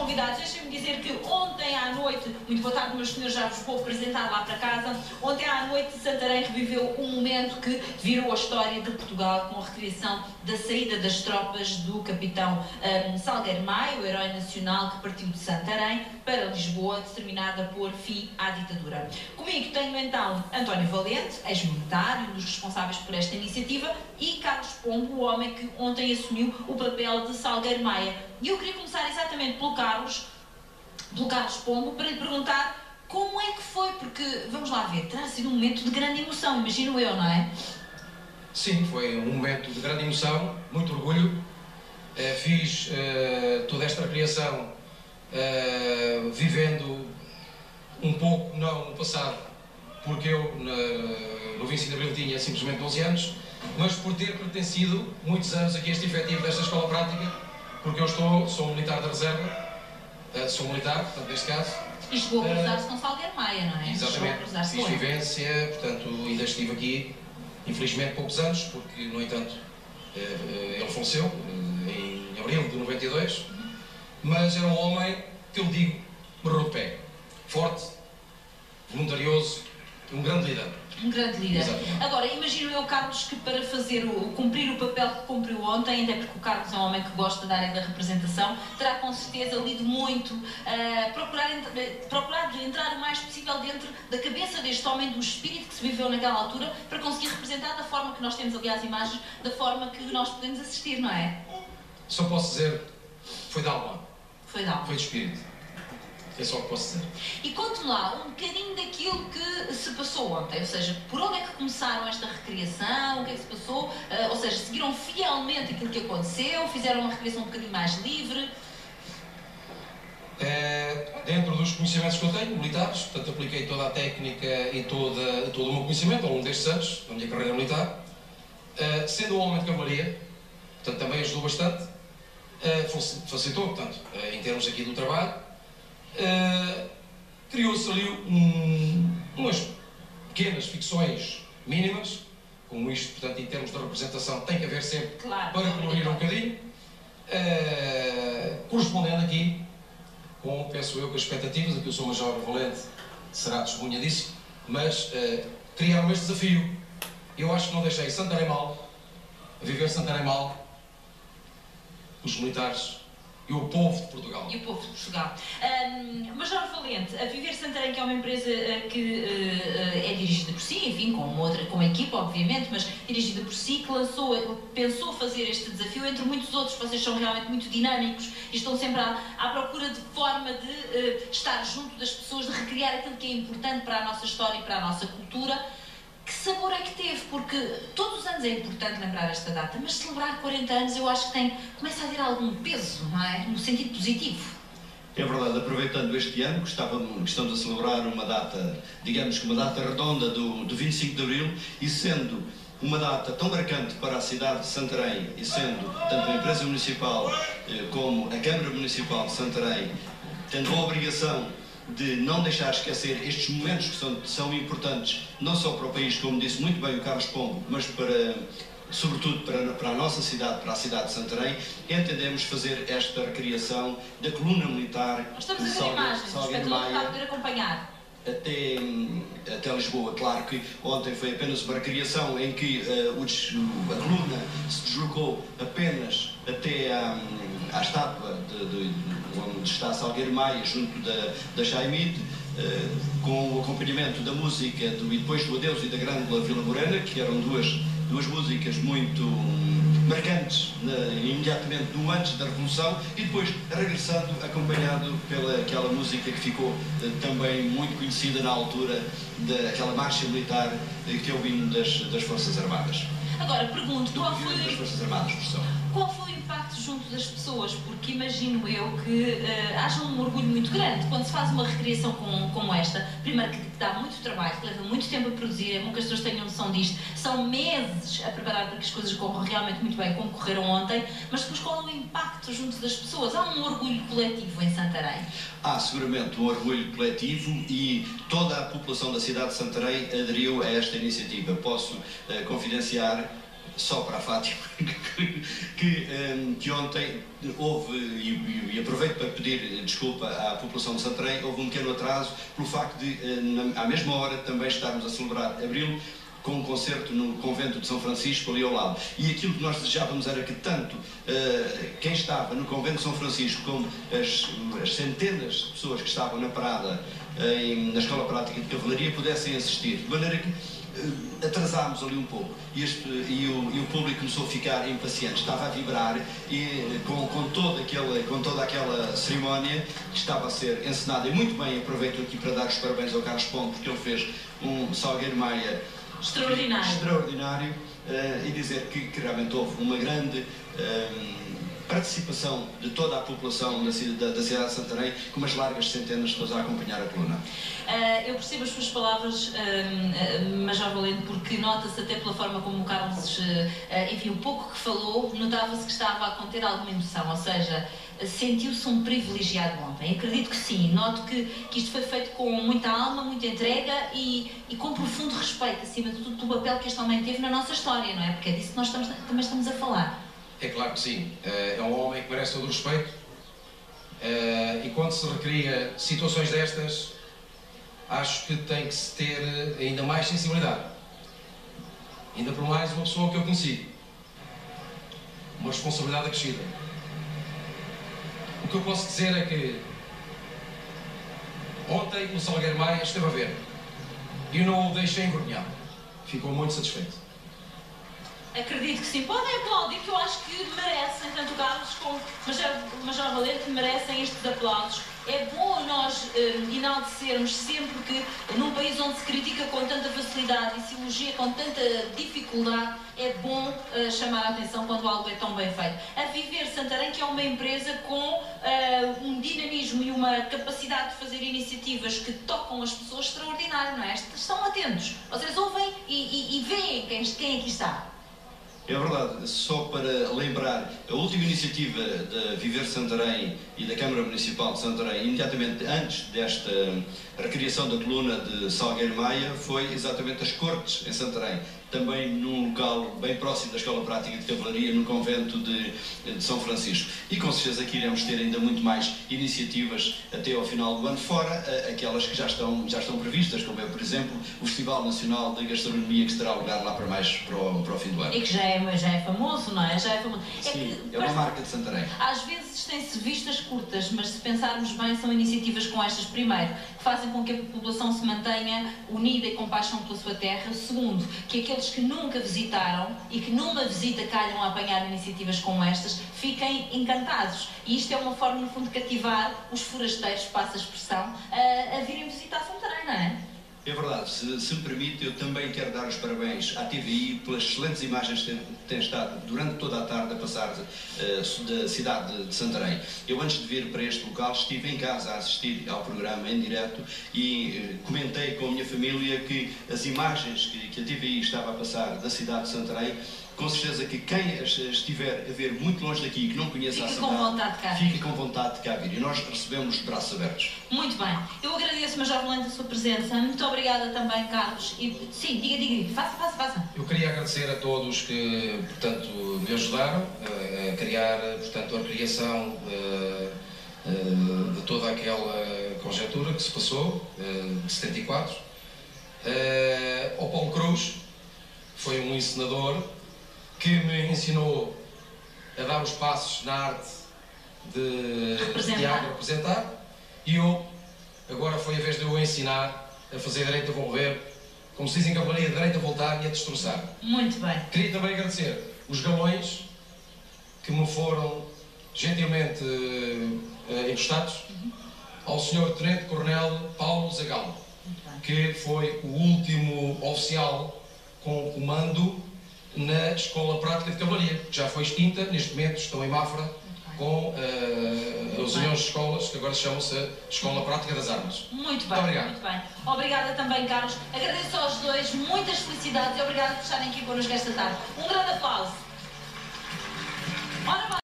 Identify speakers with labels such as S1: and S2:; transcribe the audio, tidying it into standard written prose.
S1: convidados. Deixem-me dizer que ontem à noite, muito boa tarde, meus senhores, já vos vou apresentar lá para casa. Ontem à noite, Santarém reviveu um momento que virou a história de Portugal com a recriação da saída das tropas do capitão Salgueiro Maia, o herói nacional que partiu de Santarém para Lisboa, determinada a pôr fim à ditadura. Comigo tenho então António Valente, ex-militar e um dos responsáveis por esta iniciativa, e Carlos Pombo, o homem que ontem assumiu o papel de Salgueiro Maia. E eu queria começar exatamente pelo Carlos Pombo, para lhe perguntar como é que foi, porque, vamos lá ver, terá sido um momento de grande emoção, imagino eu, não é?
S2: Sim, foi um momento de grande emoção, muito orgulho. Fiz toda esta criação vivendo um pouco, não no passado, porque eu no 25 de Abril tinha simplesmente 12 anos, mas por ter pertencido muitos anos aqui a este efetivo desta escola prática, porque eu sou um militar da reserva, sou militar, portanto, neste caso.
S1: E chegou a cruzar-se com Salgueiro Maia, não é?
S2: Exatamente, fiz vivência, portanto, ainda estive aqui, infelizmente, poucos anos, porque, no entanto, ele faleceu em abril de 92, mas era um homem que eu digo, morreu de pé, forte, voluntarioso, um grande líder.
S1: Um grande líder.
S2: Exatamente.
S1: Agora, imagino eu, Carlos, que para cumprir o papel que cumpriu ontem, até porque o Carlos é um homem que gosta da área da representação, terá com certeza lido muito, procurado entrar o mais possível dentro da cabeça deste homem, do espírito que se viveu naquela altura, para conseguir representar da forma que nós temos, aliás, imagens, da forma que nós podemos assistir, não é?
S2: Só posso dizer, foi de alma.
S1: Foi de alma.
S2: Foi de espírito. É só o que posso dizer.
S1: E conte-me lá um bocadinho daquilo que se passou ontem, ou seja, por onde é que começaram esta recriação, o que é que se passou, ou seja, seguiram fielmente aquilo que aconteceu, fizeram uma recriação um bocadinho mais livre?
S2: Dentro dos conhecimentos que eu tenho, militares, portanto apliquei toda a técnica e todo o meu conhecimento ao longo destes anos, na minha carreira militar, sendo um homem de cavalaria, portanto também ajudou bastante, facilitou, portanto, em termos aqui do trabalho. Criou-se ali umas pequenas ficções mínimas, como isto, portanto, em termos de representação, tem que haver sempre,
S1: claro,
S2: para colorir um bocadinho, correspondendo aqui com, penso eu, com as expectativas, aqui o Sr. Major Valente será testemunha disso, mas criaram este desafio. Eu acho que não deixei Santarém mal, a viver Santarém mal, os militares e o povo de Portugal.
S1: E o povo de Portugal. Major Valente, a Viver Santarém, que é uma empresa que é dirigida por si, enfim, com uma equipa, obviamente, mas dirigida por si, que pensou fazer este desafio, entre muitos outros. Vocês são realmente muito dinâmicos e estão sempre à procura de forma de estar junto das pessoas, de recriar aquilo que é importante para a nossa história e para a nossa cultura. Que sabor é que teve? Porque todos os anos é importante lembrar esta data, mas celebrar 40 anos eu acho que começa a ter algum peso, não é? No sentido positivo.
S3: É verdade, aproveitando este ano que estamos a celebrar uma data, digamos que uma data redonda do 25 de Abril, e sendo uma data tão marcante para a cidade de Santarém, e sendo tanto a empresa municipal como a Câmara Municipal de Santarém, tendo a obrigação de não deixar esquecer estes momentos que são importantes, não só para o país, como disse muito bem o Carlos Pombo, mas sobretudo para a nossa cidade, para a cidade de Santarém, entendemos fazer esta recriação da coluna militar
S1: de Salgueiro Maia para poder acompanhar.
S3: Até Lisboa. Claro que ontem foi apenas uma recriação em que a coluna se deslocou apenas até à estátua onde está Salgueiro Maia, junto da Chaimite, com o acompanhamento da música e depois do Adeus e da Grândola Vila Morena, que eram duas músicas muito marcantes imediatamente no antes da Revolução, e depois regressando acompanhado pelaquela música que ficou também muito conhecida na altura, daquela marcha militar que é o hino das Forças Armadas.
S1: Agora pergunto, qual foi o impacto junto das pessoas? Porque imagino eu que haja um orgulho muito grande quando se faz uma recriação como esta. Primeiro, que dá muito trabalho, que leva muito tempo a produzir, é bom que as pessoas tenham noção disto. São meses a preparar para que as coisas corram realmente muito bem, como correram ontem, mas depois qual é o impacto junto das pessoas? Há um orgulho coletivo em Santarém?
S3: Há seguramente um orgulho coletivo e toda a população da cidade de Santarém aderiu a esta iniciativa. Posso confidenciar só para a Fátima, que ontem houve, e aproveito para pedir desculpa à população de Santarém, houve um pequeno atraso pelo facto de, à mesma hora, também estarmos a celebrar Abril, com um concerto no convento de São Francisco ali ao lado. E aquilo que nós desejávamos era que tanto quem estava no convento de São Francisco como as centenas de pessoas que estavam na parada na Escola Prática de Cavalaria pudessem assistir, de maneira que atrasámos ali um pouco e o público começou a ficar impaciente, estava a vibrar e com toda aquela cerimónia que estava a ser encenada, e muito bem. Aproveito aqui para dar os parabéns ao Carlos Ponte, porque ele fez um Salgueiro Maia extraordinário, e dizer que realmente houve uma grande participação de toda a população da cidade de Santarém, com umas largas centenas de pessoas a acompanhar a coluna.
S1: Eu percebo as suas palavras, Major Valente, porque nota-se até pela forma como o Carlos, enfim, o pouco que falou, notava-se que estava a conter alguma emoção, ou seja, sentiu-se um privilegiado ontem. Acredito que sim, noto que isto foi feito com muita alma, muita entrega e com profundo respeito, acima de tudo, do papel que este homem teve na nossa história, não é? Porque é disso que nós também estamos a falar.
S2: É claro que sim, é um homem que merece todo o respeito, e quando se recria situações destas, acho que tem que se ter ainda mais sensibilidade, ainda por mais uma pessoa que eu conheci, uma responsabilidade acrescida. O que eu posso dizer é que ontem o Salgueiro Maia esteve a ver e não o deixei envergonhado, ficou muito satisfeito.
S1: Acredito que sim. Podem aplaudir, que eu acho que merecem, tanto o Carlos como o Major Valente, merecem estes aplausos. É bom nós enaltecermos sempre que, num país onde se critica com tanta facilidade e se elogia com tanta dificuldade, é bom chamar a atenção quando algo é tão bem feito. A Viver Santarém, que é uma empresa com um dinamismo e uma capacidade de fazer iniciativas que tocam as pessoas extraordinário, não é? Estão atentos. Vocês ouvem e veem quem aqui está.
S3: É verdade, só para lembrar, a última iniciativa da Viver Santarém e da Câmara Municipal de Santarém, imediatamente antes desta recriação da coluna de Salgueiro Maia, foi exatamente as Cortes em Santarém, também num local bem próximo da Escola Prática de Cavalaria, no convento de São Francisco. E com certeza que iremos ter ainda muito mais iniciativas até ao final do ano, fora aquelas que já estão previstas, como é, por exemplo, o Festival Nacional de Gastronomia, que terá lugar lá para o fim do ano.
S1: E que já é famoso, não é? Já é famoso.
S3: Sim, é uma marca de Santarém.
S1: Às vezes têm-se vistas curtas, mas se pensarmos bem, são iniciativas com estas, primeiro, que fazem com que a população se mantenha unida e com paixão pela sua terra. Segundo, que aqueles que nunca visitaram e que numa visita calham a apanhar iniciativas como estas, fiquem encantados. E isto é uma forma, no fundo, de cativar os forasteiros, passa a expressão, a virem visitar Santarém, não é?
S3: É verdade, se me permite, eu também quero dar os parabéns à TVI pelas excelentes imagens que tem estado durante toda a tarde a passar da cidade de Santarém. Eu, antes de vir para este local, estive em casa a assistir ao programa em direto e comentei com a minha família que as imagens que a TVI estava a passar da cidade de Santarém, com certeza que quem estiver a ver muito longe daqui e que não conheça a cidade, fique com vontade de cá vir. E nós recebemos de braços abertos.
S1: Muito bem. Eu agradeço, Major Valente, a sua presença. Muito obrigada também, Carlos. E, sim, diga. Faça.
S2: Eu queria agradecer a todos que, portanto, me ajudaram a criar, portanto, a recriação de toda aquela conjectura que se passou, de 74. Ao Paulo Cruz, que foi um encenador, que me ensinou a dar os passos na arte de representar, e eu, agora foi a vez de eu ensinar a fazer direito a morrer, como se diz em cavalaria, direito a voltar e a destroçar.
S1: Muito bem.
S2: Queria também agradecer os galões que me foram gentilmente emprestados ao Sr. Tenente Coronel Paulo Zagallo, que foi o último oficial com comando na Escola Prática de Cavalaria, que já foi extinta, neste momento estão em Mafra, com as uniões de escolas, que agora chamam-se Escola Prática das Armas.
S1: Muito bem, muito bem. Obrigada também, Carlos. Agradeço aos dois, muitas felicidades e obrigada por estarem aqui connosco esta tarde. Um grande aplauso.